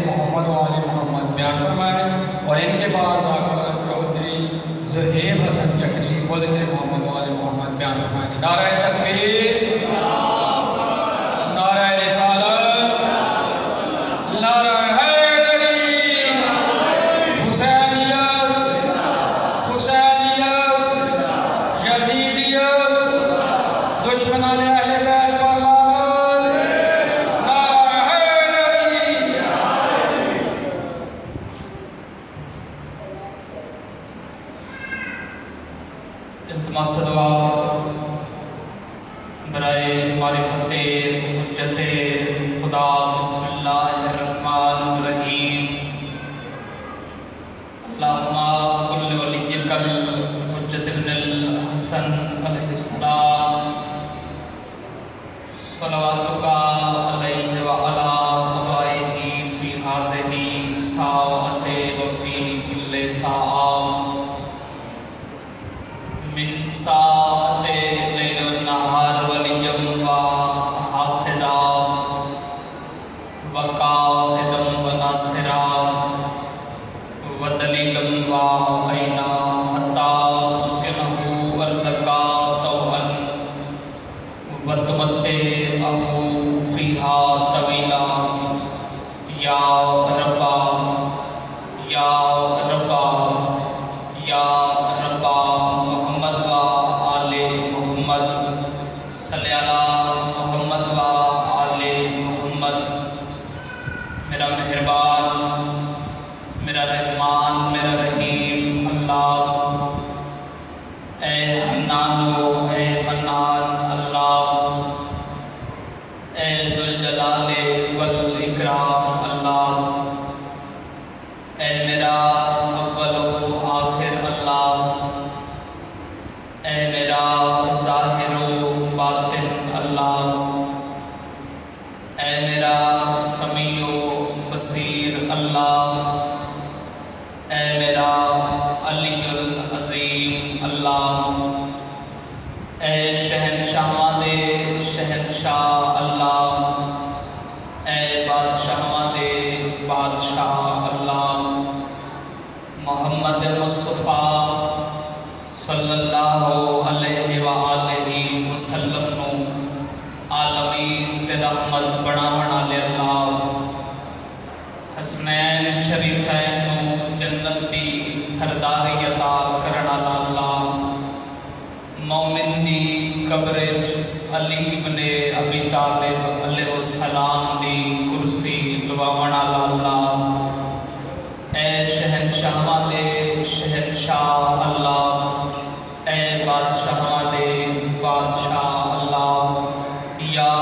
محمد و آل محمد بیان فرمائے، اور ان کے بعد چودھری زہیب حسن چکری وہ ذکر محمد و آل محمد بیان فرمائے۔ نعرہ تکبیر، نعرہ رسالت، نعرہ حیدری، حسینیت، حسینیت، یزیدیت، دشمنان اہل بیت پر لعنت، نعرہ حیدری۔ التماس دعا برائے معرفت حجت خدا۔ بسم اللہ الرحمن الرحیم۔ اللہم کل ولیک الحجت ابن الحسن علیہ السلام، صلواتک علیہ وعلی آبائہ فی ہذہ الساعۃ وفی کل ساعۃ من ساعت لیل والنہار ولیم و حافظا و قائدم و ناصرا و دلیلم و عینا حتی تسکنہ ارزقا طوعا و تمتعہ فیہا طویلا یا ربا یا ربا یا ربا محمد و آل محمد، صلی علی محمد و آل محمد۔ میرا مہربان، میرا رحمان، میرا رحیم اللہ، اے حنان اے منان اللہ، اے ذوالجلال والاکرام اللہ، اے میرا اول و آخر اللہ، اے میرا ظاہر و باطن اللہ، اے میرا سمیع و بصیر اللہ، اے میرا علی العظیم اللہ، اے شہنشاہاں دے شہنشاہ اللہ، اے بادشاہاں دے بادشاہ اللہ، محمد مصطفیٰ صلی اللہ علیہ وآلہ وسلم نو عالمین تے رحمت بناون والے اللہ، حسنین شریفین نو جنت دی سرداری عطا کرن والا اللہ، مومن دی قبر علی بن ابی طالب علیہ السلام دی کرسی لواون والا اللہ، اے شہنشاہاں دے شہنشاہ اللہ، اے بادشاہاں دے بادشاہ اللہ، یا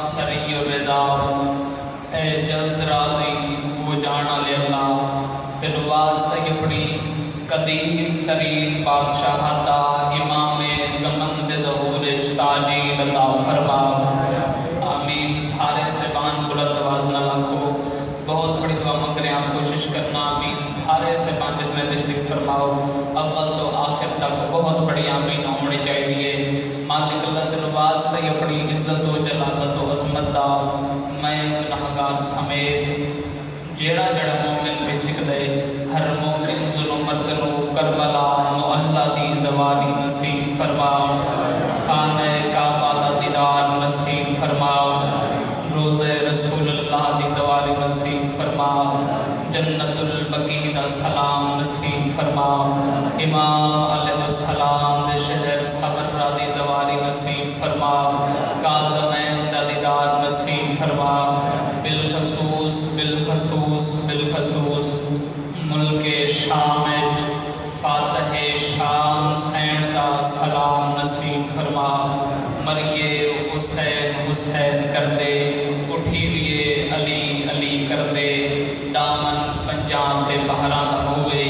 سری الرضا، اے جلد راضی ہو جان والے اللہ، تینوں واسطے اپنی قدیم ترین بادشاہ دا امام زمن دے ظہور تاجیل عطا فرما، آمین۔ سارے سبان بلند آواز نہ لاکھو، بہت بڑی دعا مانگ رہے ہیں آپ، کوشش کرنا آمین۔ سارے سبان جتنے تشریف فرماؤ، اول تو آخر تک بہت بڑی آمین ہونی چاہیے۔ مالک اللہ تینوں واسطے اپنی عزت و جلالت و عظمت دا، میں گناہگار سمیت جیڑا جڑا مومن بھی سکدے، ہر مومن ظلم مردنو کربلا معلہ دی زواری نصیب فرما، خانہ کعبہ دا دیدار نصیب فرما، روز رسول اللہ دی زواری نصیب فرما، جنت البقیع دا سلام نصیب فرما، امام علیہ السلام دے شہر صبرہ دی زواری نصیب فرما، کاظمین دا دیدار نصیب فرما، بالخصوص بالخصوص بالخصوص ملک شام فاتح شام حسین دا سلام نصیب فرما، مریے حسین حسین کر دے، اٹھی لیے علی علی کر دے، دامن پنجان تے بہراں دا ہوئے،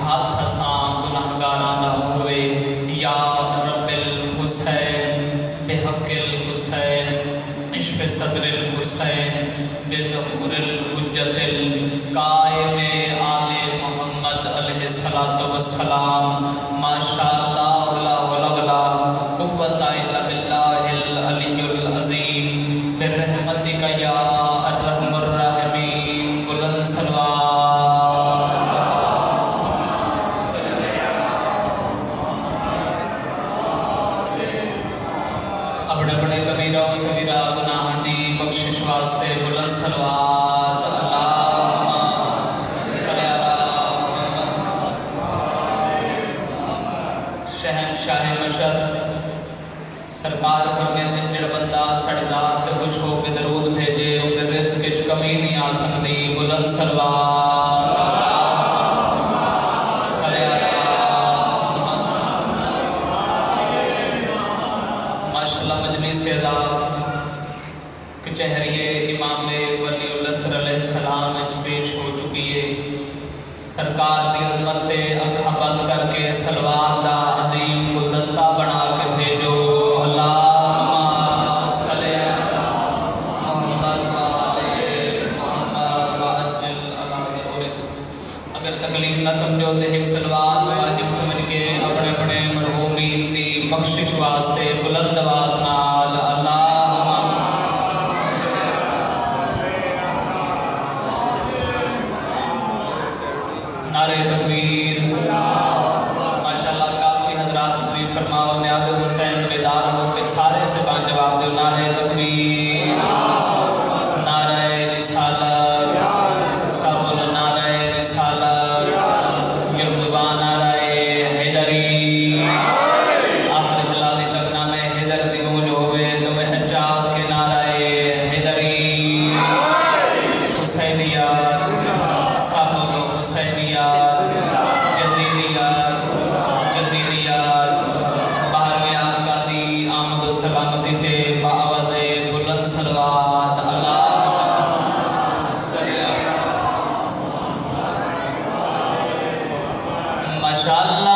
ہاتھ اساں گناہگاراں دا ہوئے، یا رب الحسین بحق الحسین عشق صدر الحسین بظہور الحجت القائم آل محمد علیہ السلام، ماشاءاللہ لا حول ولا قوت الا باللہ العلی العظیم، برحمتک یا ارحم الراحمین۔ بلند واسطے بلند صلوات اللہم صلی علی محمد۔ شہنشاہ مشر سرکار فرمیندے جڑا بندہ ساڑے ذات تے خوش ہو کے درود بھیجے ان دے رزق وچ کمی نہیں آ سکدی، بلند صلوات اللہم صلی علی محمد۔ ماشاءاللہ مجلس اعزاز کچہری امام ولی الاسر علیہ السلام وچ پیش ہو چکی ہے۔ سرکار دی عظمت تے اکھاں بند کر کے صلوات دا عظیم گلدستہ بنا کے بھیجو۔ اللہم صلی علی محمد وآلِ محمد وعجل علی ظہورک۔ اگر تکلیف نہ سمجھو تے ایک صلوات واجب سمجھ کے اپنے اپنے مرحومین دی بخشش واسطے بلند آواز نال اللہم نعرہ تکبیر۔ ماشاءاللہ کافی حضرات تشریف فرماؤ، نیاز حسین بیدار ہو کے سارے سے بان جواب دو، نعرہ تکبیر، نعرہ رسالت، سب نعرہ رسالت، یک زبان نعرہ حیدری، آخر حلالی تک نام حیدر دی گونج ہوئے تو میں حجاق کے نعرہ حیدری، حسینیات، سب حسینیات، جزیریات، باہرویں آقا دی آمد و سلامتی تے بآواز بلند صلوات اللہم صلی علی ماشاءاللہ۔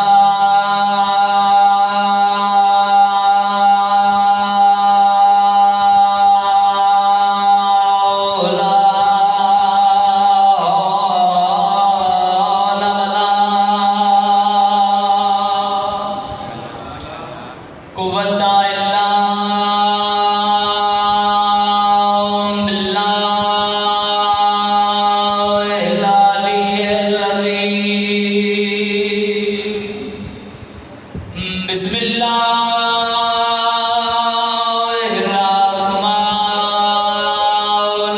قوت الا باللہ العلی العظیم۔ بسم اللہ الرحمن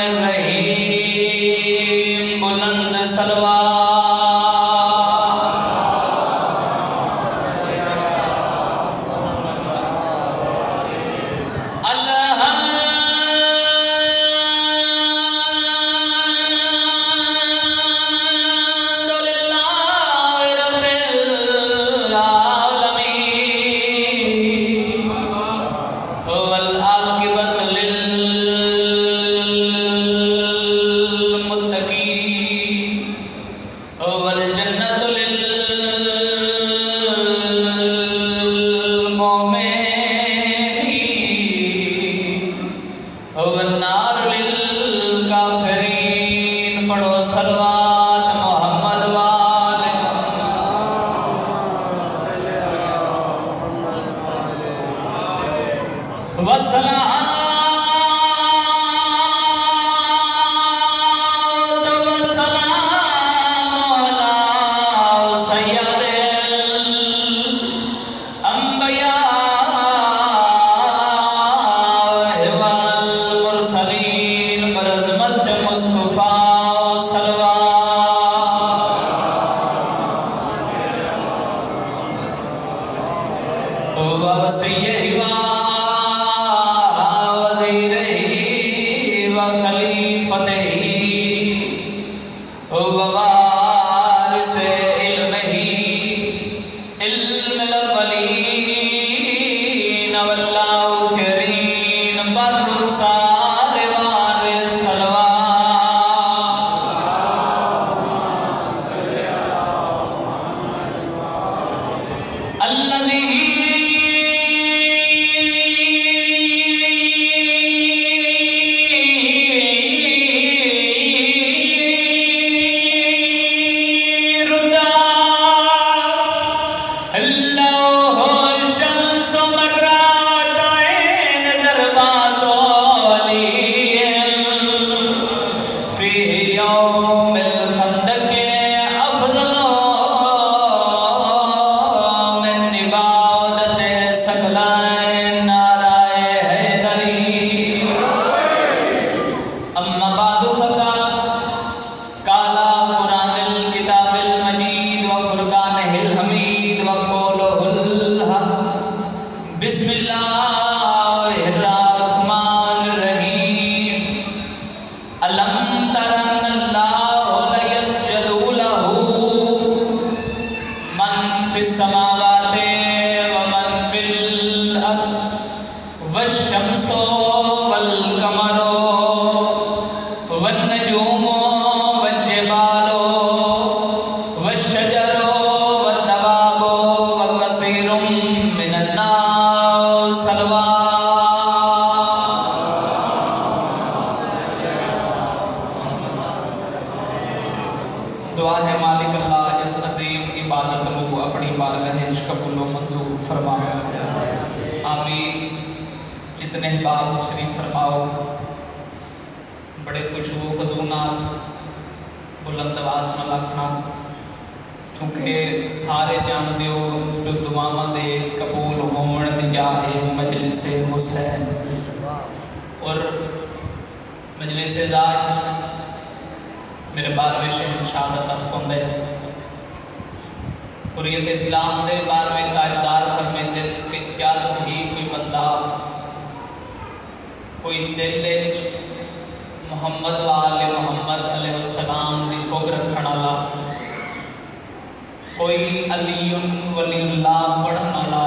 الرحیم، بلند صلوات والنار للکافرین۔ پڑھو صلوات محمد وآل محمد والسلام ووارث علمہ علم الاولین واللہ کریم بررسال وارث صلوات الذی اما بعد قال قرآن الكتاب المجيد وفرقانه الحميد وقوله الحق بسم الله الرحمن الرحيم ألم تر أن الله يسجد له من في السماوات ومن في الأرض والشمس والقمر والنجوم والجبال والشجر والدواب وكثير من الناس دعا ہے مالک اللہ اس عظیم عبادت کو اپنی بارگاہ قبول و منظور فرما آمین۔ جتنے بات شریف فرماؤ بڑے خوشبو خزونہ بلند آواز نہ لکھنا کیونکہ سارے جان دیو جو دعاواں دے قبول ہون دی جا ہے مجلس حسین اور مجلس زاج میرے 12ویں شہنشاہ دا تخت ہوندے حریت اسلام دے 12ویں تاجدار فرمیندے کہ جب بھی کوئی بندہ کوئی دل وچ محمد والے محمد علیہ السلام دی ہوگ رکھن والا کوئی علی ولی اللہ پڑھن والا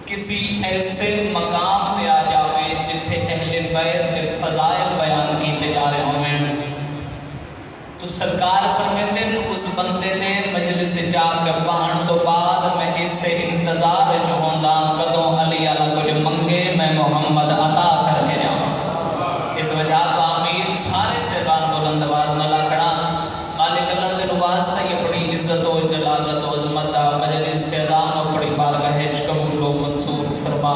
کسی ایسے مقام تے آ جاوے جتھے اہل بیت دے فضائل بیان کیتے جا رہے ہوں تو سرکار فرمیندے اس بندے دے مجلس جا کے بہن تو بعد میں اس سے انتظار جو ہوندا کدوں علی والا کچھ منگے میں محمد عطا کر کے جاؤں اس وجہ تو آمین سارے صاحبان بلند آواز نہ لاکھنا مالک اللہ تیرو واسطہ یہ بڑی عزت و جلالت و عظمت دا مجلس سیدان و بڑی بارگاہ قبول و منصور فرما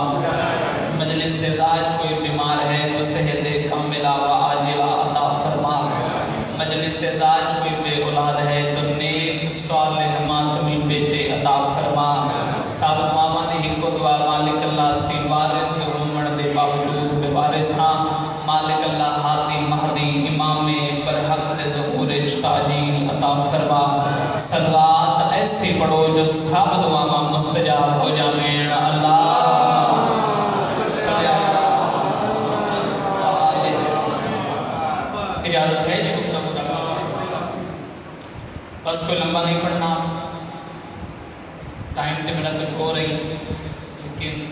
مجلس سیدان کوئی بیمار ہے تو صحت کاملہ و عاجلہ عطا فرما مجلس سیدان کوئی بے اولاد ہے تو نیک صالح ماتمی بیٹے عطا فرما سب ماما دی ہکو دعا مالک اللہ سی وارث کے عمر دے باوجود بے وارث ہاں مالک اللہ ہادی مہدی امام برحق دے ظہور تاجیل عطا فرما صلوات ایسی پڑھو جو سب دعاواں مستجاب ہو جامین اللہ اجازت ہے جو گفتگو کا بس کوئی لمبا نہیں پڑھنا ٹائم تے میرا کچھ ہو رہی لیکن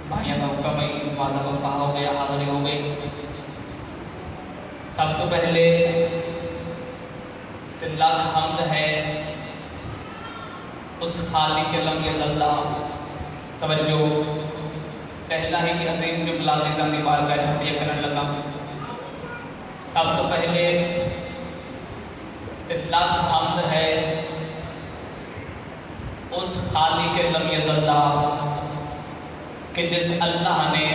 بھائیاں کا حکم ہی وعدہ وفا ہو گیا حاضری ہو گئی سب تو پہلے لاکھ حمد ہے اس خالق کے لم یزلہ توجہ پہلا ہی عظیم جملہ عزیزاں دی بارگاہ جاتی کرن لگا سب تو پہلے لاکھ حمد ہے اس خالق کے لم یزلہ کہ جس اللہ نے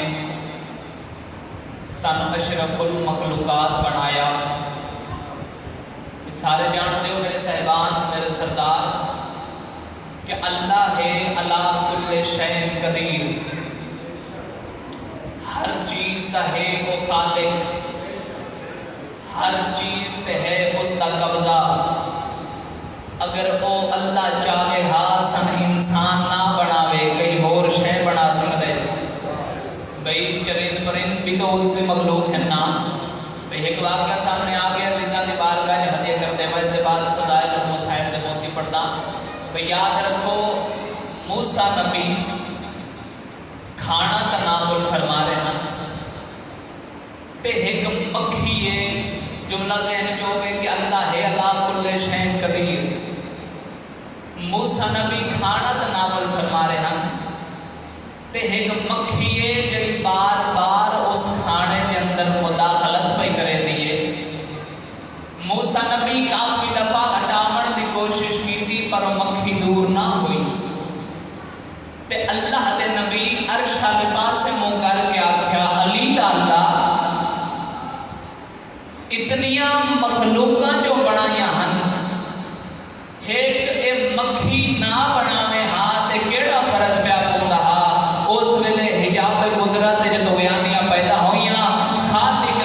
سن اشرف المخلوقات بنایا سارے جانتے ہو میرے صاحبان میرے سردار کہ اللہ ہے علی کل شیء قدیر ہر چیز دا ہے وہ خالق ہر چیز تے ہے اس دا قبضہ اگر او اللہ چاہے ہاں سن انسان نہ بناوے کئی اور شے بنا سکتے بھئی چرند پرند بھی تو ان سے مخلوق ہے نا بھئی ایک واقعہ سامنے آ گیا عزیزاں دی بارگاہ جو ہدیہ کرتے ہیں میں بعد فضائل و مصائب دے موتی پڑھتا بھئی یاد رکھو موسیٰ نبی کھانا تناول فرما رہے ہیں تے ایک مکھی ہے جملہ ذہن جو ہوگئے کہ اللہ ہے علی کل شیء قدیر موسیٰ نبی کھانا تناول فرما رہے ہیں تے ایک مکھی ہے جڑی بار بار اس کھانے کے اندر مداخلت پہ کرے دیئے موسیٰ نبی کافی دفعہ ہٹاون دی کوشش کی تھی پر وہ مکھی دور نہ ہوئی تے اللہ دے نبی عرش والے پاسے منہ کر کے آکھیا علی دا اللہ اتنیاں مخلوقاں جو بنائیاں ہن ایک اے مکھی نہ بناوے ہاں تے کیڑا فرق پیا پوندا ہا اس ویلے حجاب قدرت جو بیانیاں پیدا ہوئیاں خالق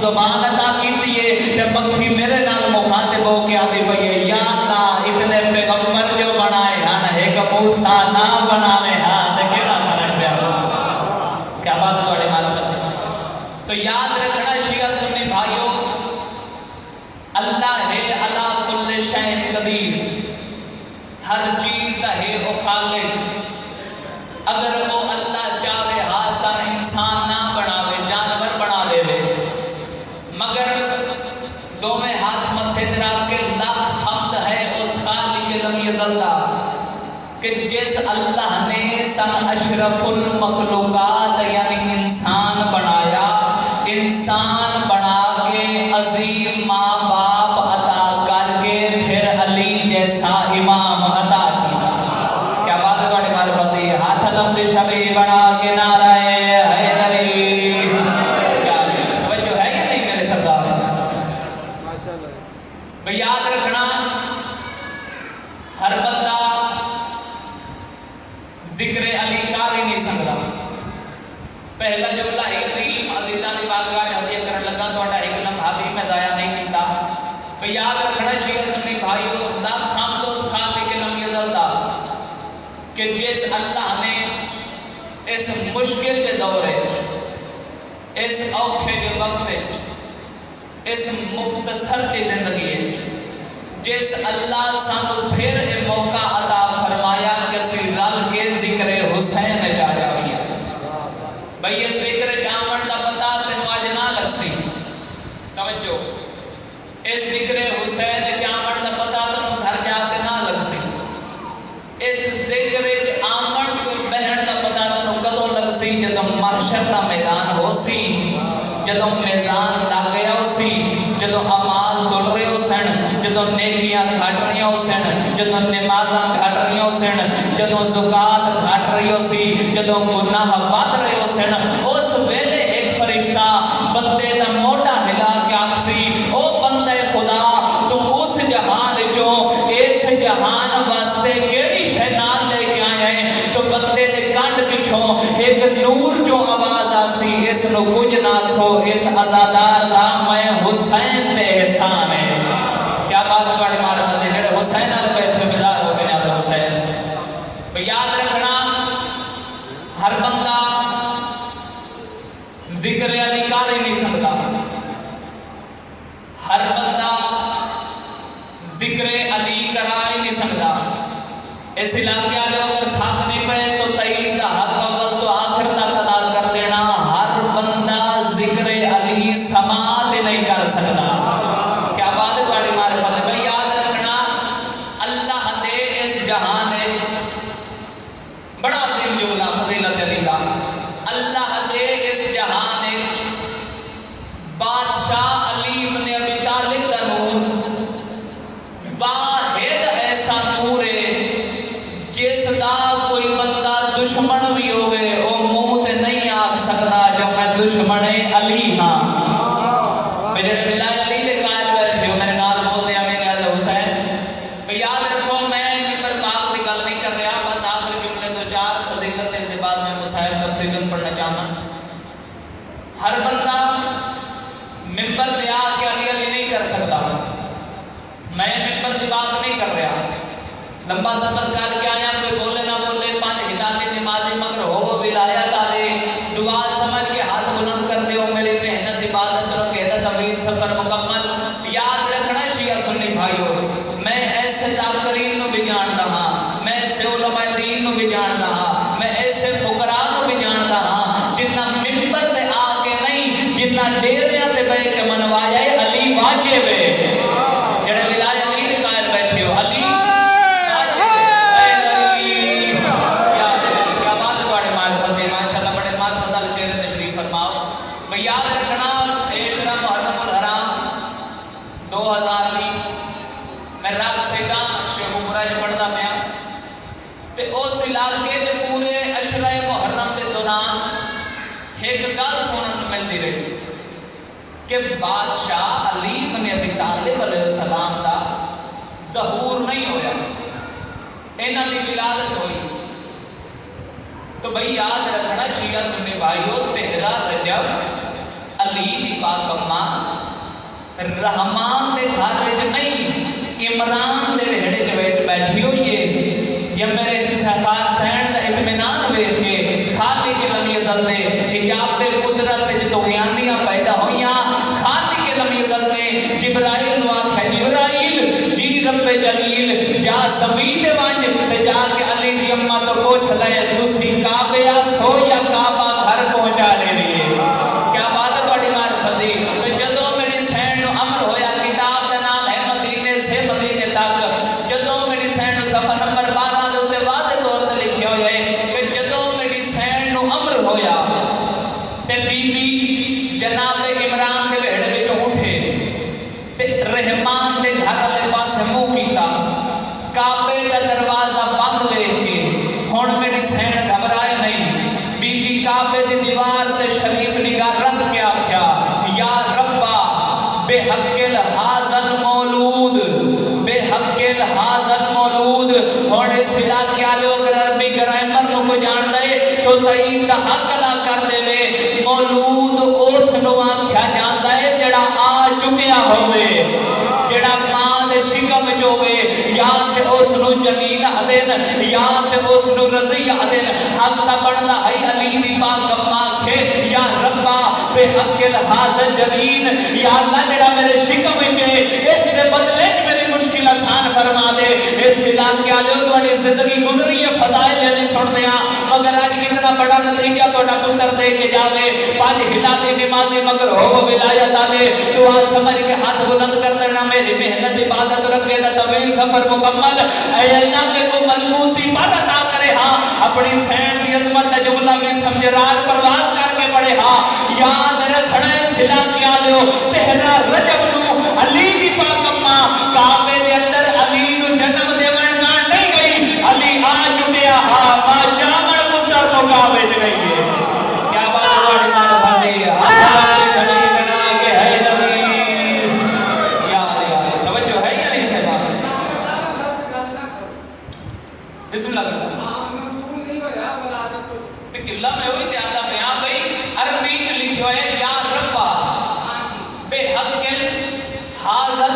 زبان عطا کیتی ہے تے مکھی میرے نال مخاطب ہو کے آدھی پئی ہے یا اللہ اتنے پیغمبر جو بنائے ہن ایک موسیٰ نہ بناوے ہاں تے کیڑا فرق پیا کیا بات ہے تواڈی معرفت ہے تو یاد رکھنا شیعہ سنی بھائیو اللہ ہے علی کل شیء قدیر ہر چیز دا ہے او خالق اگر وہ اللہ چاہے حسن انسان نہ بناوے جانور بنا دے مگر دو میں ہاتھ متھے تیرا کے لاکھ حمد ہے اس خالق لم یزلہ کہ جس اللہ نے سن اشرف المخلوقات یعنی انسان بنایا انسان بنا کے عظیم ماں باپ عطا کر کے پھر علی جیسا امام عطا کیا کیا بات ہے تواڈی معرفت ہے ہاتھ علم شبی بنا کے نعرہ حیدری کیا توجہ ہے یا نہیں میرے سردار بھئی یاد رکھنا ہر بندہ ذکر علی کار ہی نہیں سکتا پہلا جملہ عظیم عزیزاں دی بارگاہ ہدیہ کرن لگا تہاڈا ایک لمحہ بھی میں ضائع نہیں کیتا بھئی یاد رکھنا شیعہ سنی بھائیو لاکھ حمد اس خالق لم یزلہ کہ جس اللہ نے اس مشکل کے دورے اس اوکھے کے وقت اس مختصر کی زندگی ہے جس اللہ سانو پھر موقع عطا فرمایا کسی رل کے ذکر حسین جا جاوی ہے بھئی یہ ذکر جامن دا پتا تینو آج نہ لگ سی توجہ اس ذکر حسین جامن دا پتا تینو گھر جا کے نہ لگ سی اس ذکر آمن کو بہن دا پتا تینو کدوں لگ سی جدوں محشر دا میدان ہو سی جدوں میزان لگ گیا ہو سی جدوں اعمال تل رہے ہو سن جدوں نیکیاں گھٹ رہی ہو سن جدوں نمازاں گھٹ رہی ہو سن جدوں زکات گھٹ رہی ہو سی جدوں گناہ ود رہے ہو سن اس ویلے ایک فرشتہ بندے دا موٹا ہلا کے آکسی او بندے خدا تم اس جہان چوں اس جہان واسطے کیڑی شے نال لے کے آئے ہیں تو بندے دے کنڈ پچھوں ایک نور جو آواز آسی اس نو کچھ نہ کھو اس عزادار دا میں حسین دے احسان ہے کیا بات تواڈی معرفت ہے جڑے حسین نال بیٹھے بیدار ہو گئے نے حسین یاد رکھنا ہر بندہ ذکر علی کر ہی نہیں سکتا ہر بندہ ذکر علی کرا ہی نہیں سکتا اس علاقے والے اگر تھک نہیں پڑے تو تعین دا حق اول تو آخر تک ادا کر دینا ہر بندہ ذکر علی سماعت نہیں کر سکتا کیا بات ہے تواڈی معرفت ہے بھائی یاد رکھنا اللہ دے اس جہان بڑا عظیم جملہ فضیلت علی دا اللہ دے اس جہان بادشاہ علی بن ابی طالب دا نور واحد ایسا نور ہے جس دا کوئی بندہ دشمن بھی ہوئے او منہ تے نہیں آکھ سکتا جب میں دشمن علی ہاں میرے ولایت علی دے قائل بیٹھے ہو میرے نال بول دیا میں نے حسین یاد رکھو میں ممبر پاک کی گل نہیں کر رہا بس آخری جملے دو چار فضیلت اس کے بعد میں مصاحب تفصیل پڑھنا چاہتا ہر بندہ ممبر دے آ کے علی علی نہیں کر سکتا میں ممبر دی بات نہیں کر رہا لمبا سفر کر کے آیا کوئی بولے نہ بولے پانچ ہدایت نمازی مگر ہو وہ ولایت والے دعا سمجھ کے ہاتھ بلند کرتے ہو میری محنت عبادت اور قیادت طویل سفر مکمل یاد رکھنا شیعہ سنی بھائیو میں ایسے ذاکرین نو بھی جاندا ہاں میں ایسے علماء دین نو بھی جاندا ہاں میں ایسے فقراء نو بھی جاندا ہاں جنہ ممبر تے آ کے نہیں جنہ ڈیریاں تے بیٹھ کے منوایا ہے علی واجب ہے جڑے ولایت علی دے قائل بیٹھے ہو علی یاد رکھنا عشرہ محرم الحرام 2020 میں راگ سیدہ شیخ برج پڑھتا پیا تے اس علاقے کے پورے عشرہ محرم دے دوران ایک گل سنن ملتی رہی کہ بادشاہ علی بن ابی طالب علیہ السلام دا ظہور نہیں ہویا انہاں دی ولادت ہوئی تو بھئی یاد رکھنا شیعہ سنی بھائیو 13 رجب علی دی پاک اما رحمان دے گھر وچ نہیں عمران دے ویڑے وچ بیٹھی ہوئی ہے، یا میرے خاص سین دا اطمینان ویکھ کے خالق لم یزل دے حجاب قدرت جدوں غیانیاں پیدا ہوئیاں، خالق لم یزل نے جبرائیل نو آکھیا جبرائیل جی رب جلیل جا زمین تے ونج تے جا کے علی دی اما تو پوچھ لے تسی کعبے سو یا کعبہ گھر پہنچا دے لیے۔ کیا بات ہے بڑی معرفت دی۔ تو جدوں میری سین نو امر ہویا، کتاب دا نام ہے مدینے سے مدینے تک، جدوں میری سین نو صفحہ نمبر 12 دے اوتے واضح طور تے لکھیا ہویا ہے کہ جدوں میری سین نو امر ہویا تے بی بی جناب عمران دے ویڑے وچوں اٹھے تے رحمان دے گھر والے پاسے منہ کیتا، کعبے دا دروازہ بند ویکھ کے ہن میری سین گھبرائے نہیں، بی بی کعبے دی دیوار تے شریف نگاہ رکھ کے آکھیا یا ربا بے حق الحاضر مولود، بے حق الحاضر مولود۔ ہن اس علاقے والے اگر عربی گرامر نو کو جان دے تو تئیں دا حق ادا کر دے وے، مولود اس نو آکھیا جاندا ہے جڑا آ چکیا ہوئے، جڑا ماں دے شکم وچ ہوئے، یا تے اس نو جنین آدن یا تے اس نو رضی آدن۔ حق تا بندا ہے علی دی پاک اما آکھے یا ربا بے حق الحاضر جنین، یا اللہ جڑا میرے شکم وچ ہے اس دے بدلے وچ میری مشکل آسان فرما دے۔ اس علاقے والے تہاڈی زندگی گزری ہے فضائل نہیں سنتے ہاں، مگر اج کتنا بڑا نتیجہ تہاڈا پتر دے کے جاوے، پانچ ہلالی نمازی مگر ہو ولایت والے، دعا سمجھ کے ہاتھ بلند کر دینا، میری محنت عبادت رکھے دا طویل سفر مکمل، اے اللہ کے کو ملکوتی پر عطا کرے ہاں، اپنی سین دی عظمت دا جملہ بھی سمجھ راٹ پرواز کر کے پڑھے ہاں، یاد رکھنا اس علاقے والے تہرا رجب نو علی دی پاک اما کعبے دے اندر علی نو جنم دیون نال نہیں گئی، علی آ چکیا ہاں ماں جامن پتر نو کعبے چ گئی ہے۔ کیا بات بڑی معرفت دی ہے، اللہ شلی بنا کے ہے نبی، یاد توجہ ہے یا نہیں صاحب؟ بسم اللہ تے قبلہ میں ہوئی تے آدھا بیان بھئی عربی چ لکھیا ہے یا ربا بے حق حاضر۔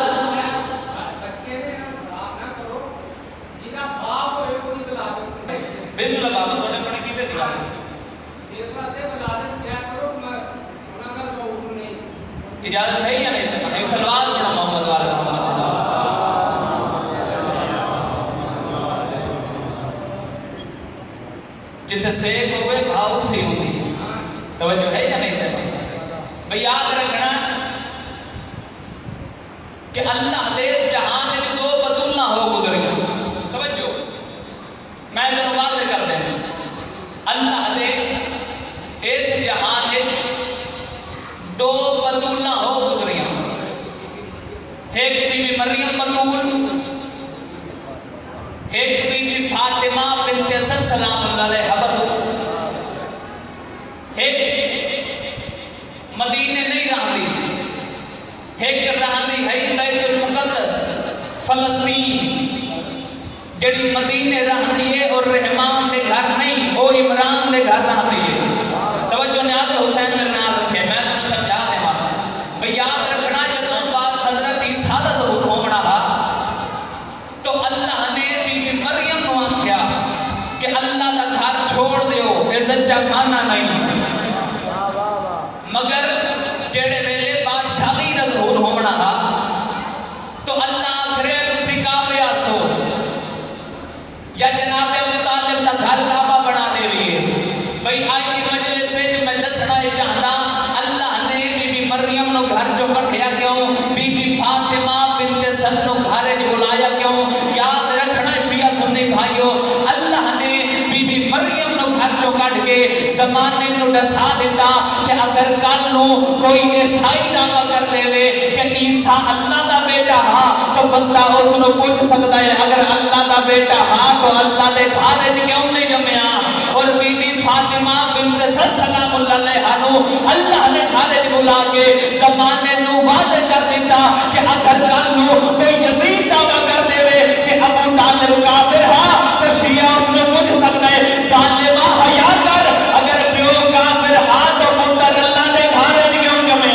بسم اللہ بابا تھوڑے پڑھے کی پہ دکھا اجازت ہے یا نہیں سکتا؟ ایک سلوات پڑھا محمد والا محمد جتنے سیف ہوئے بھاؤ تھی ہوتی ہے، توجہ ہے یا نہیں سکتا؟ بھئی یاد رکھنا کہ اللہ دیش جہان میں دو بطولنا ہو گزرے گا، توجہ میں تو واضح کر دیں، اللہ دے اس جہان میں دو بطولنا ہو گزرے گا، ایک بی بی مریم بطول، ایک بی بی فاطمہ بنت اسد سلام اللہ علیہ بطول، ایک مدینے نہیں رہندی، ایک رہندی ہے بیت المقدس فلسطین، جڑی مدینے رہندی ہے اور رحمان دے گھر نہیں، وہ عمران دے گھر رہندی ہے۔ توجہ نیاز حسین میرے نام رکھے، میں تمہیں سمجھا دے ماں بھئی یاد رکھنا جدوں بات حضرت عیسیٰ دا ظہور ہونا تھا تو اللہ نے بی بی مریم نو آکھیا کہ اللہ دا گھر چھوڑ دیو، عزت جمانا نہیں، مگر جڑے ویلے بادشاہی دا ظہور ہونا تھا تو اللہ آکھرے تسی کعبے آسو یا جناب ابو طالب دا گھر کعبہ بنا دے لیے۔ بھئی آج کی مجلس سے میں دسنا ہے چاہتا اللہ نے بی بی مریم نو گھر چو کٹھیا کیوں، بی بی فاطمہ بنت اسد نو گھر بلایا کیوں؟ یاد رکھنا شیعہ سنی بھائیو، اللہ نے بی بی مریم نو گھر چو کٹ کے زمانے نو ڈسا دیتا کہ اگر کل نو کوئی عیسائی دعویٰ کر دے وے کہ عیسیٰ اللہ دا بیٹا ہاں تو بندہ اس نو پوچھ سکتا ہے اگر اللہ دا بیٹا ہاں تو اللہ دے گھر کیوں نہیں جمیا؟ اور بی بی فاطمہ بنت اسد سلام اللہ علیہ نو اللہ نے گھر بلا کے زمانے نو واضح کر دیتا کہ اگر کل نو کوئی یزید دعویٰ کر دے وے کہ ابو طالب کافر ہاں تو شیعہ اس نو پوچھ سکتا ہے ظالمہ حیا کر، اگر پیو کافر ہاں تو پتر اللہ دے گھر کیوں جمے؟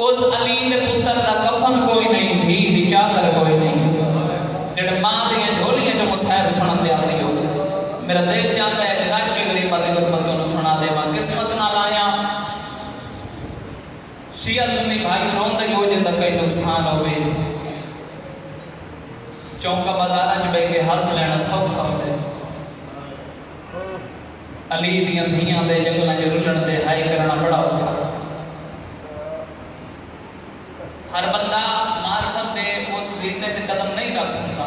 اس علی دے پتر دا کفن کوئی نہیں تھی دی چادر کوئی نہیں جڑے ماں دیاں جھولیاں جو مصحف سنن دے آتی ہو میرا دل چاہتا ہے کہ راج کے غریبہ دی غربتوں نے سنا دے ماں قسمت نہ لایا شیعہ سنی بھائی رون دے ہو جندہ کئی نقصان ہوئے چونکہ بازارہ جبے کے ہس لینا سب کھاؤ علی دیاں دھیاں دے جنگلہ جو رلن دے ہائی کرنا بڑا ہوگا ہر بندہ معرفت دے اس زیدنے تے قدم نہیں رکھ سکتا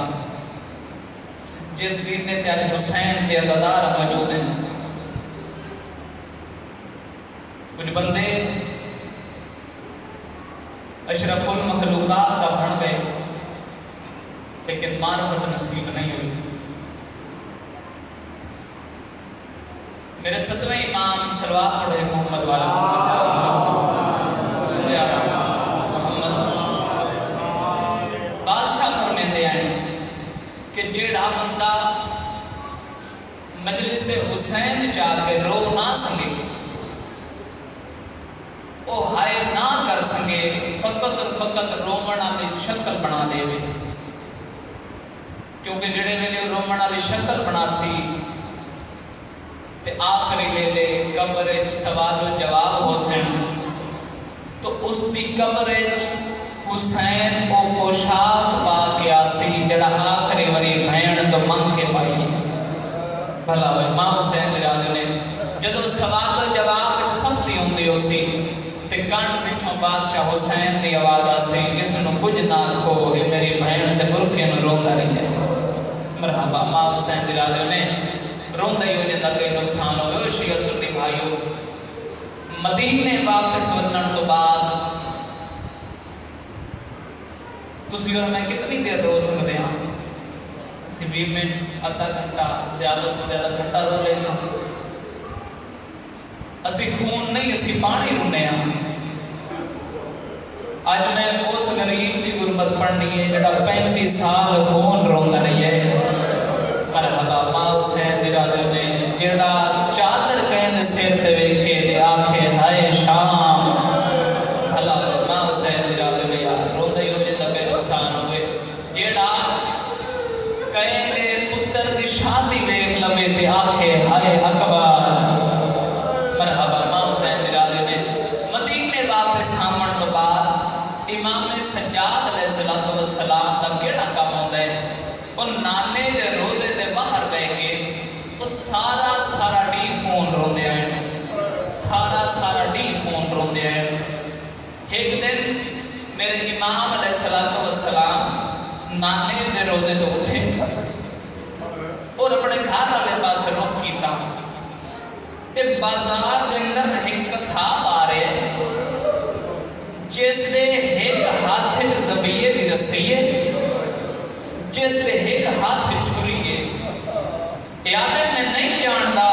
جس زیدنے تے آج حسین تے عزادار موجود ہیں کچھ بندے اشرف المخلوقات تا بھن گئے لیکن معرفت نصیب نہیں ہوئی میرے 7ویں امام صلوات پڑھے محمد والا محمد بادشاہ فرمیندے ہیں کہ جیڑا بندہ مجلس حسین جا کے رو نہ سنگے او ہائے نہ کر سنگے فقط اور فقط رومنا دی شکل بنا دے وے کیونکہ جڑے ویلے رومنا دی شکل بنا سی تے آخری ویلے قبر سوال و جواب ہو سن تو اس دی قبر حسین او پوشاک پا کے آسی جڑا آخری وری بھین تو منگ کے پائی بھلا ہوئے ماں حسین جرادے نے جدو سوال و جواب وچ سختی ہوندی ہو سی تے کانٹ پچھوں بادشاہ حسین دی آواز آسی کس نو کچھ نہ کھو اے میری بہن تے برکے نو روتا رہی ہے مرحبا ماں حسین جرادے نے روندہ ہی ہو جاتا کئی نقصان ہوئے شیعہ سنی بھائیو مدینے واپس ورنن تو بعد تسی اور میں کتنی دیر رو سکتے ہیں اسی 20 منٹ آدھا گھنٹہ زیادہ تو زیادہ گھنٹہ رو لے سکتے اسی خون نہیں اسی پانی رونے ہیں آج میں اس غریب دی غربت پڑھنی ہے جڑا 35 سال خون روندہ رہی ہے مرحبا ماں حسین جرادے نے جڑا چادر کہند سیر تے ویکھے دے آنکھے ہائے شام بھلا ماں حسین جرادے نے یار روندہ ہی ہو جاتا کہ نقصان ہوئے جڑا کہند پتر دی شادی ویکھ لوے تے آنکھے ہائے اکبر مرحبا ماں حسین جرادے نے مدینے واپس آمن تو بعد امام سجاد علیہ السلام دا کیڑا کام ہوندا ہے وہ نانے دے روزے دے باہر بہ کے وہ سارا ڈی فون روندے ہیں سارا ڈی فون روندے ہیں ایک دن میرے امام علیہ السلام نانے دے روزے تو اٹھے اور اپنے گھر والے پاس رخ کیتا تے بازار دے اندر ایک کساب آ رہے ہیں جس دے ایک ہاتھ زبیے دی رسی ہے جس دے ایک ہاتھ چھری ہے یاد ہے میں نہیں جاندا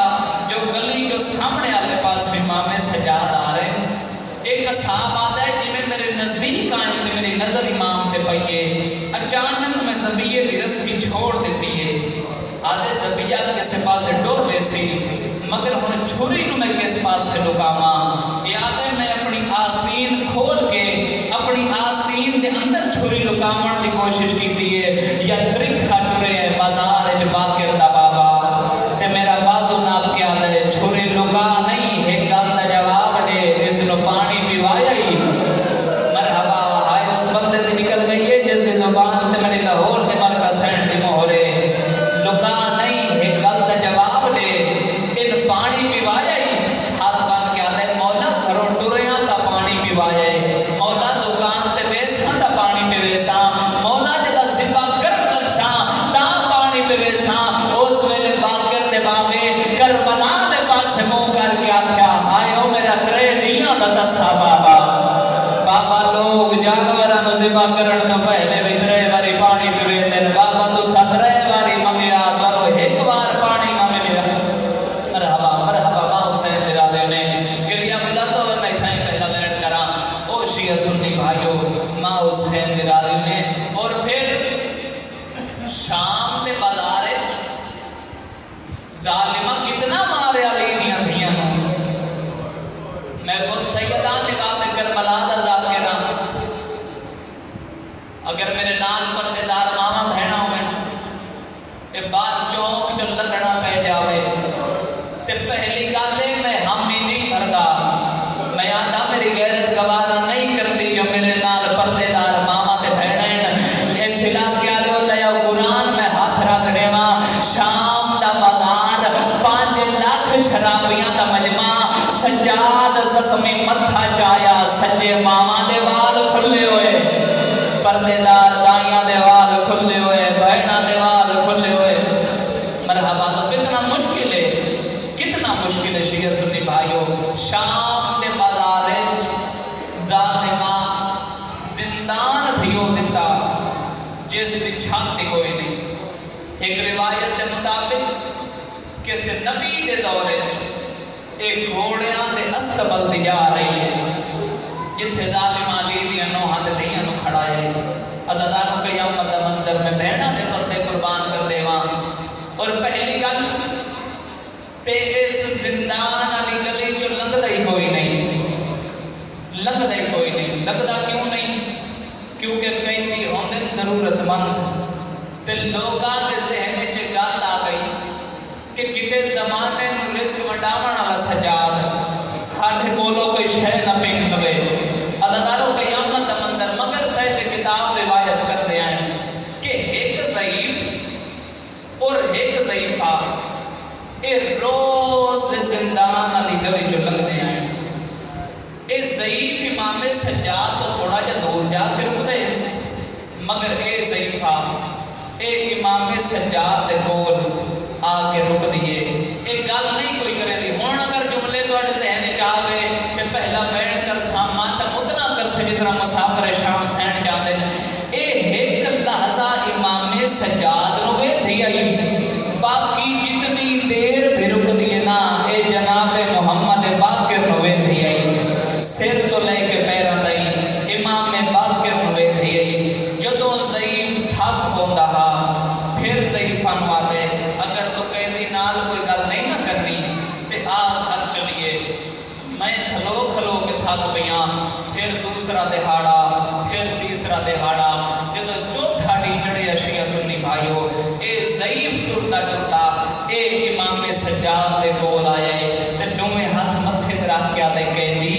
جو گلی جو سامنے آلے پاس امام سجاد آ رہے ہیں ایک کساب آتا ہے جی میں میرے نزدیک آئیں تے میری نظر امام تے پئیے اچانک میں زبیے دی رسی چھوڑ دیتی ہے آدھے زبیہ کسے پاس ڈور ویسی مگر ہن چھری نو میں کس پاس سے لکاما یاد ہے میں اپنی آستین کھول کے اپنی آستین دے اندر چھری لکامن دی کوشش کیتی ہے یا ترکھا ٹرے ہے بازار اچ باقر دا بابا تے میرا بازو ناپ کے آدھا ہے چھری لکا نہیں ہے گل دا جواب دے اس نو پانی پیوایا ہی مرحبا آئے اس بندے دی نکل گئی ہے جس دی زبان تے میری لاہور دے مرکہ سینٹ دی مہرے لکا نہیں ہے گل دا جواب دے ان پانی پیوایا ہی ہاتھ بان کے آدھے مولا گھروں ٹریاں تا پانی پیوایا ہے مولا دکان تے ویساں تا پانی پہ ویساں مولا جدا زبا گرم لگساں تا پانی پہ ویساں اس ویلے باقر دے بابے کربلا دے پاس منہ کر کے آکھیا آئے او میرا ترے ڈیاں دا دسا بابا بابا لوگ جانوراں نو زبا کرن تو پہلے بھی ترے واری پانی پہ ویندن بابا تو 17 واری منگیا تو ایک بار پانی نہ ملیا مرحبا مرحبا ماں حسین جرادے نے گریا ملا تو میں تھا پہلا بیٹھ کراں او شیعہ سنی بھائیو ماں حسین جرادے نے اور پھر شام دے بازار ظالمہ کتنا مارے علی دیاں دھیاں نو میں خود سیدان نگاہ میں کربلا دا ذاکرہ زندان بھیو دیتا جس دی چھاتی کوئی نہیں. ایک روایت کے مطابق کسی نبی دے دورے ایک گھوڑیاں دے استبل دی جا رہی ہے جتھے ظالم علی دی نوحہ دے دیاں نو کھڑا ہے. عزاداروں قیامت دا منظر میں بہنہ دے پردے قربان کر دے وہاں. اور پہلی گل تے اس زندان علی گلی جو لنگ دائی کوئی نہیں, لنگ دائی کوئی نہیں. لنگ دا کیوں نہیں؟ کیونکہ کئی دی ہوندن ضرورت مند تے لوگاں دے ذہنے چے گل آ گئی کہ کتے زمانے میں رزق وڈاون والا سجاد ساڈے کولوں کوئی شے نہ پین لوے. عزاداروں قیامت دا منظر. مگر صاحب کتاب روایت کرتے ہیں کہ ایک ضعیف اور ایک ضعیفہ اے روز زندان علی گلی جو لگتے ہیں. اے ضعیف امام سجاد تو تھوڑا جا دور جا کے رک دے, مگر اے ضعیفہ اے امام سجاد دے کول آ کے رک دیے. ایک گل نہیں کوئی کرے دی. ہون اگر جملے تو اٹھ ذہن چاہ گئے کہ پہلا بیٹھ کر سامان تک اتنا کر سے جتنا مسافر شام سین جاتے ہیں. اے ایک لحظہ امام سجاد رو گئے تھی آئی, باقی جتنی دیر بھی رک دیے نا اے جناب محمد باقر روے تھی آئی. سر تو لے کے پیروں تائی امام باقر روے تھی آئی. جدوں ضعیف تھک پوندا ہا پھر ضعیفاں نو آتے اگر تو قیدی نال کوئی گل نہیں نہ کرنی تے آ گھر چلیے. میں کھلو کھلو کے تھک پیاں. پھر دوسرا دہاڑا, پھر تیسرا دہاڑا, جدو چوتھا ڈی چڑھے اشیاء سنی بھائیو اے ضعیف ٹرتا ٹرتا اے امام سجاد دے کول آئے تے دوویں ہاتھ متھے تے رکھ کے آتے قیدی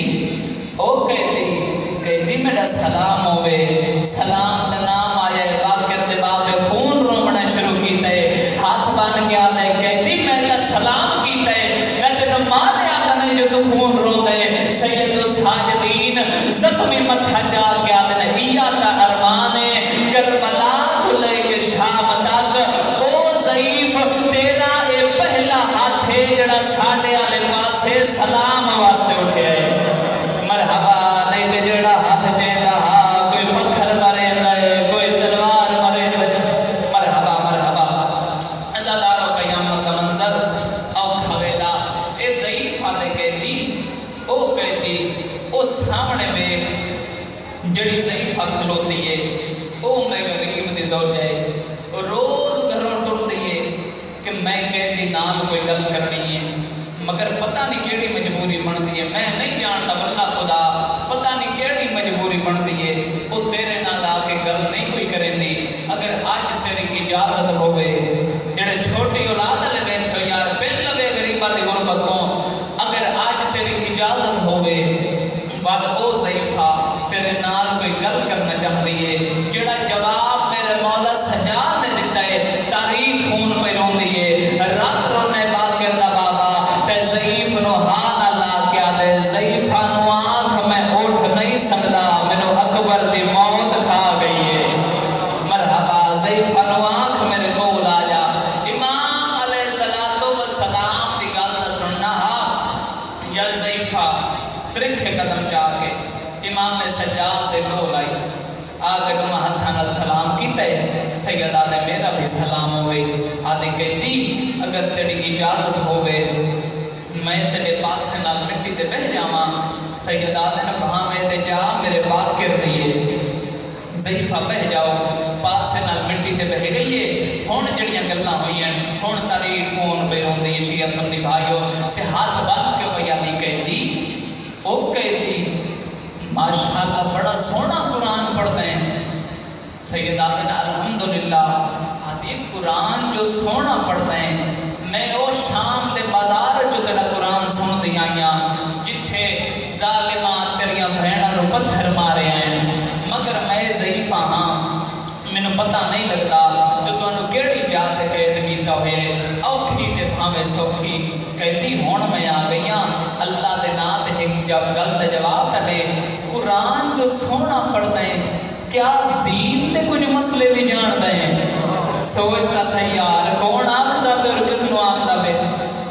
او قیدی میرا سلام ہوئے. سلام دا نام آیا ہے باقر دے بابے خون رومنا شروع کیتا ہے. ہاتھ بان کے آتا ہے قیدی میں تا سلام کیتا ہے, میں تینو مارے آتا نہیں جو تو خون رون دے. سید الساجدین زخمی متھا جا کے آتے ہیں ایا تا ارمان کربلا تو لے کے شام تک. او ضعیف تیرا اے پہلا ہاتھ ہے جڑا ساڑے آلے پاسے سلام واسطے اٹھے ہے. مرحبا نہیں تے جڑا ہاتھ چیندہ ہا کوئی پتھر مرے دے کوئی تلوار مرے دے. مرحبا مرحبا. عزاداروں قیامت دا منظر او کھویدہ. اے ضعیف آدھے قیدی او سامنے میں جڑی ضعیفہ کھلوتی ہے او میں غریب دی زوج ہے. روز گھروں ٹر دیئے کہ میں قیدی نال کوئی گل کرنی ہے, مگر پتہ نہیں کیڑی مجبوری بنتی ہے. میں نہیں جانتا واللہ خدا پتہ نہیں کیڑی مجبوری بنتی ہے. او تیرے نال آ کے گل نہیں کوئی کریں دی. اگر آج تیری اجازت ہوئے جڑے چھوٹی اولاد لے بیٹھے ہو یار پہن لوے غریبہ دی غربت کو, اگر آج تیری اجازت ہوئے بعد او ضعیفہ تیرے نال کوئی گل کرنا چاہتی ہے جڑا جواب میرے مولا سجاد نے دیتا ہے تاریخ خون پہ رون دیئے رات رونے باقر دا بابا تے ضعیف نو ہاں اللہ کیا دے. ضعیفہ نو آنکھ میں اٹھ نہیں سکتا منو اکبر دی موت کھا گئی ہے. مرحبا. ضعیفہ نو آنکھ میرے کول آ جا. امام علیہ السلام دی گل دا سننا یا ضعیفہ ترکھے قدم چاہ کے امام سجاد دے کول آئی. آگے دو ہتھاں نال سلام کیتا ہے. سید آدھے میرا بھی سلام ہوئے. آدھے کہتی اگر تیری اجازت ہوئے میں تیرے پاس سے نال مٹی تے بہ جاواں. سید آدھے نے بہاں میں تے جا میرے باقر دیئے. ضعیفہ بہ جاؤ. پاس سے نال مٹی تے بہ گئی ہے. ہون جڑیاں گلاں ہوئی ہیں ہون تاریخ ہون پہ رون دی شیعہ سنی بھائیو تے ہاتھ بن کے پیا دی کہتی او کہتی ماشاءاللہ بڑا سونا قرآن پڑھتے ہیں. سید آدھے نے الحمدللہ. آدھی قرآن جو سونا پڑھتے ہیں میں او شام دے بازار جو تیرا قرآن سن دی آئیاں جتھے ظالمان تیریاں بہنوں نو پتھر مارے ہیں, مگر میں ضعیفہ ہاں میں پتہ نہیں لگتا جو تو انہوں کیڑی جات قید کیتا ہوئے اوکھی تے بھامے سوکھی. کہتی ہون میں آ گئیاں اللہ دے نام تے ایک جب غلط جواب تھے. قرآن جو سونا پڑھتے ہیں کیا دین دے کچھ مسئلے بھی جانتے ہیں؟ سوچتا صحیح یار کون آنکھتا پہ اور کس نو آنکھتا پہ.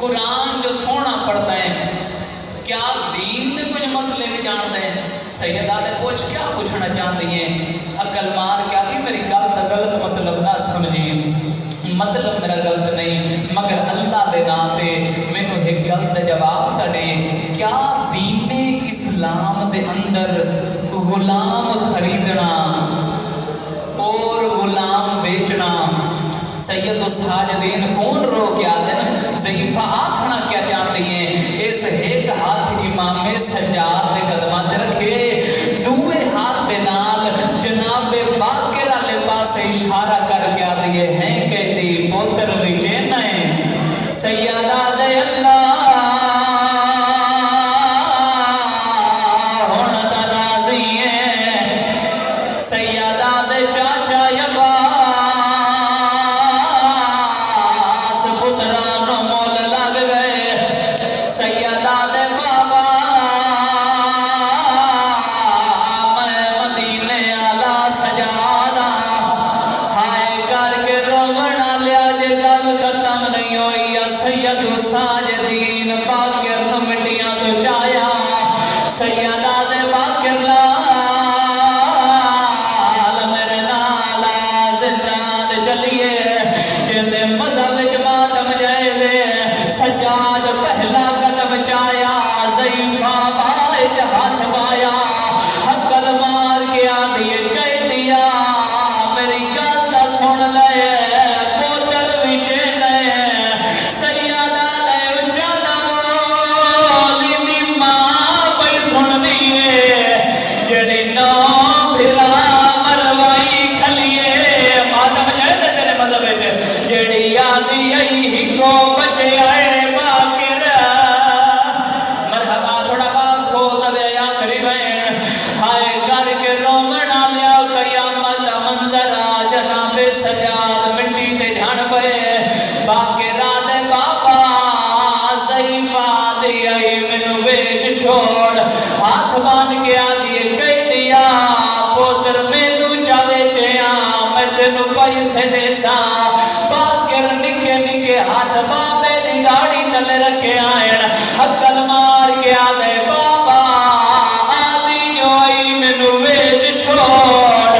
قرآن جو سونا پڑھتے ہیں کیا دین دے کچھ مسئلے بھی جانتے ہیں؟ سیدہ نے پوچھ کیا پوچھنا چاہتی ہیں؟ عقل مار کیا تھی میری گل دا غلط مطلب نہ سمجھی، مطلب میرا غلط نہیں، مگر اللہ دے ناتے مینوں ایک گل دا جواب دے، کیا دین اسلام دے اندر غلام خریدنا اور غلام بیچنا سید الساجدین کون رو کیا دن ضعیفہ آکھنا کیا چاہتی ہیں؟ اس ایک ہاتھ امام سجاد دے قدمہ تے رکھے، دوے ہاتھ دے نال جناب باقر والے پاس اشارہ کر کے آتی ہیں کہتی پوتر وچے نئے سیدہ دے اللہ ہونا دا راضی ہے، سیدہ دے چاچا یبا سجاد پہلا قدم چایا، ضعیفہ باج ہاتھ پایا، حقل مار کے آدھیے کہہ دیا میری گل سن لے پوتر وچے نئے سیدہ نے اچھا نہ بولی دی ماں پہ سن دیئے جڑی نو پھرا مروائی کھلیے ماتم جائے دے تیرے مذہب جڑی آدھی ہی کو بچے آئے سجاد مٹی تے جھان پے باقی رات بابا ضعیفہ دی آئی مینوں بیچ چھوڑ ہاتھ بان کے آدھیے کہہ دیا پوتر مینوں چا بیچیا میں تینوں پیسے دے سا باقر نکے نکے ہاتھ بابے دی گاڑی تلے رکھے آئین حقل مار کے آدھے بابا آدھی جو آئی مینوں بیچ چھوڑ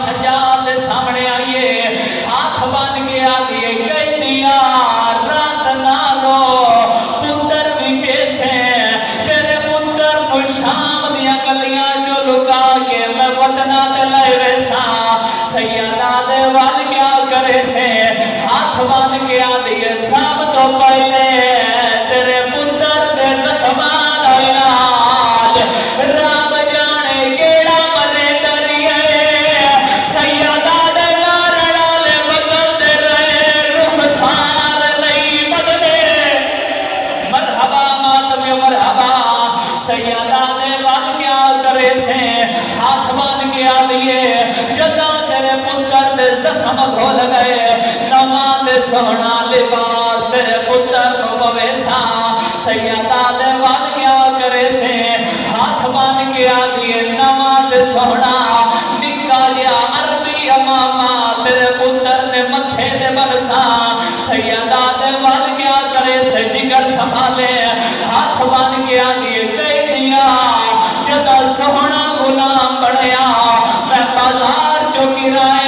سجاد سامنے آئیے ہاتھ بان کے آگئے کہہ دیا رات نہ رو پتر وچے سے تیرے پتر نو شام دیا گلیاں جو لکا کے میں وطنہ دلائے ویسا سیدہ دے وال کیا کرے سے ہاتھ بان کے آگئے سب تو پہلے تیرے پتر دے زخمان علاج رب جانے کیڑا مرے ڈریے سیدہ دے لارڑا لے بدل دے رہے رخ سار نہیں بدلے مرحبا ماتم مرحبا سیدہ دے وال کیا کرے سے ہاتھ بان کے آدھیے جدا تیرے پتر دے زخم گھول گئے نواں دے سونا لباس تیرے پتر نو پویسا سیدہ دے وال کیا کرے سے ہاتھ بان کے آدھیے نواں دے سونا نکا لیا عربی امامہ تیرے پتر نے متھے دے برسا سیدہ دے وال کیا کرے سے جگر سنبھالے ہاتھ بان کے آدھیے کہہ دیا جدا سونا غلام بڑھیا میں بازار جو گرائے